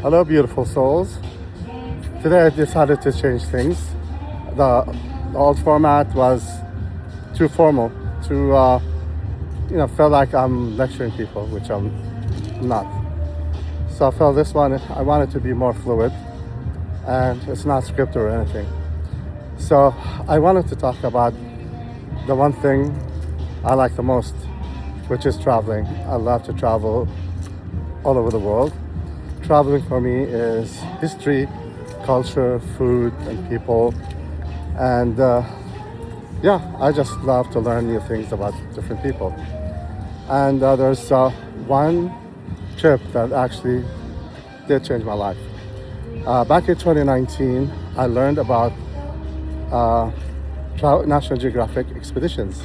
Hello, beautiful souls. Today I decided to change things. The old format was too formal, felt like I'm lecturing people, which I'm not. So I felt this one, I wanted to be more fluid, and it's not scripted or anything. So I wanted to talk about the one thing I like the most, which is traveling. I love to travel all over the world. Traveling for me is history, culture, food, and people. And I just love to learn new things about different people. And there's one trip that actually did change my life. Back in 2019, I learned about National Geographic expeditions.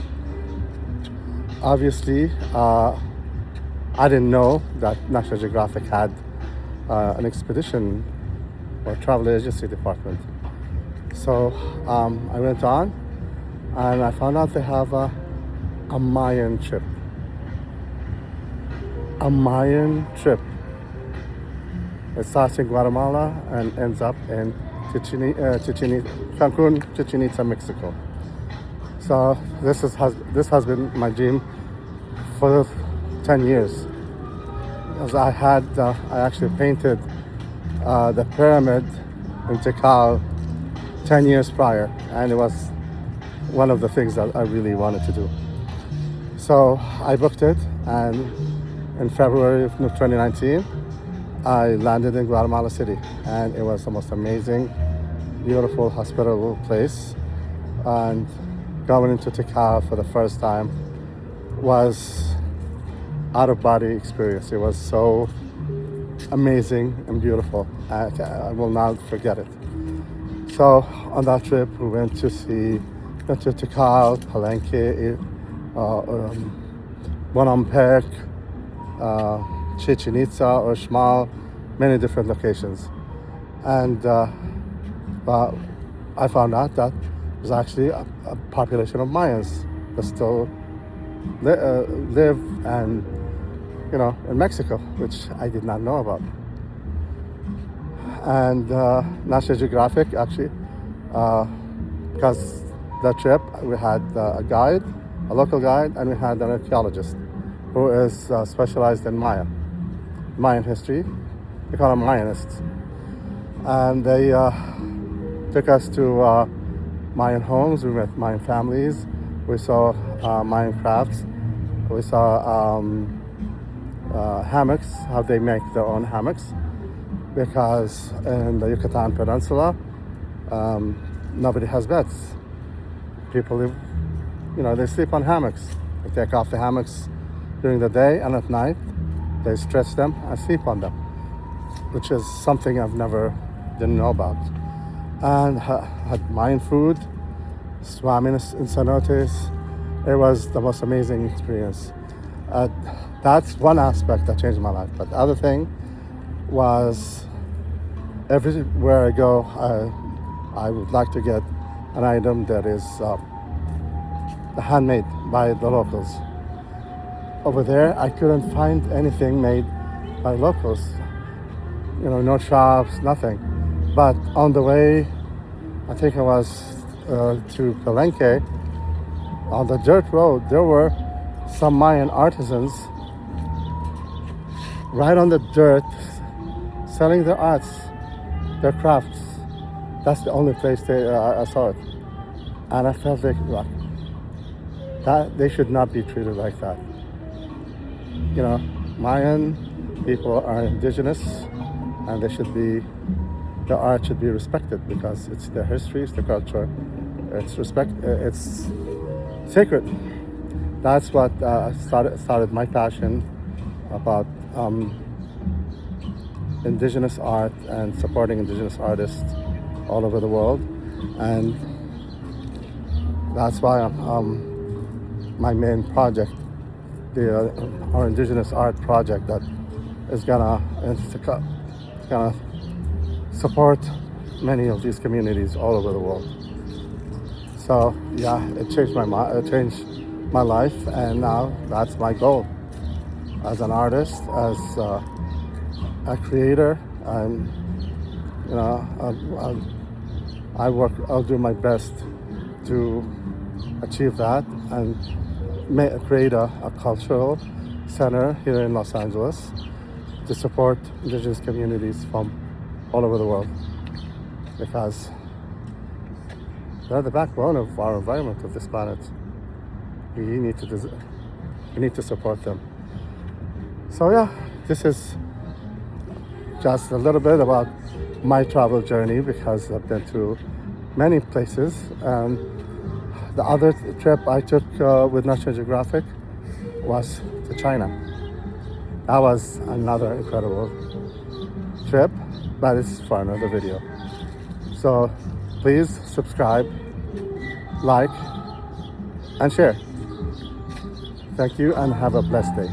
Obviously, I didn't know that National Geographic had an expedition or travel agency department. So I went on and I found out they have a Mayan trip. A Mayan trip. It starts in Guatemala and ends up in Cancun, Chichen Itza, Mexico. So this has been my dream for 10 years. As I actually painted the pyramid in Tikal 10 years prior, and it was one of the things that I really wanted to do. So I booked it, and in February of 2019, I landed in Guatemala City, and it was the most amazing, beautiful, hospitable place. And going into Tikal for the first time was out-of-body experience. It was so amazing and beautiful. I will not forget it. So on that trip, we went to Tikal, Palenque, Bonampak, Chichen Itza, Uxmal, many different locations. And I found out that there's actually a population of Mayans that still live and in Mexico, which I did not know about. And National Geographic actually, because the trip we had a local guide, and we had an archaeologist who is specialized in Mayan history. We call them Mayanists. And they took us to Mayan homes. We met Mayan families. We saw Mayan crafts. We saw hammocks, how they make their own hammocks, because in the Yucatan Peninsula, nobody has beds. People live, they sleep on hammocks. They take off the hammocks during the day, and at night, they stretch them and sleep on them, which is something didn't know about. And had Mayan food, swam in cenotes. It was the most amazing experience. That's one aspect that changed my life. But the other thing was, everywhere I go, I would like to get an item that is handmade by the locals. Over there, I couldn't find anything made by locals. No shops, nothing. But on the way, I think I was to Palenque, on the dirt road, there were some Mayan artisans right on the dirt selling their arts, their crafts. That's the only place I saw it. And I felt like that they should not be treated like that. Mayan people are indigenous, and their art should be respected, because it's their history, it's their culture, it's sacred. That's what started my passion about indigenous art and supporting indigenous artists all over the world. And that's why my main project, our indigenous art project, that is gonna support many of these communities all over the world. So yeah, it changed my life, and now that's my goal as an artist, as a creator, I'm, you know, I'll do my best to achieve that and create a cultural center here in Los Angeles to support indigenous communities from all over the world, because they're the backbone of our environment, of this planet. We need to support them. So yeah, this is just a little bit about my travel journey, because I've been to many places. And the other trip I took with National Geographic was to China. That was another incredible trip, but it's for another video. So please subscribe, like, and share. Thank you, and have a blessed day.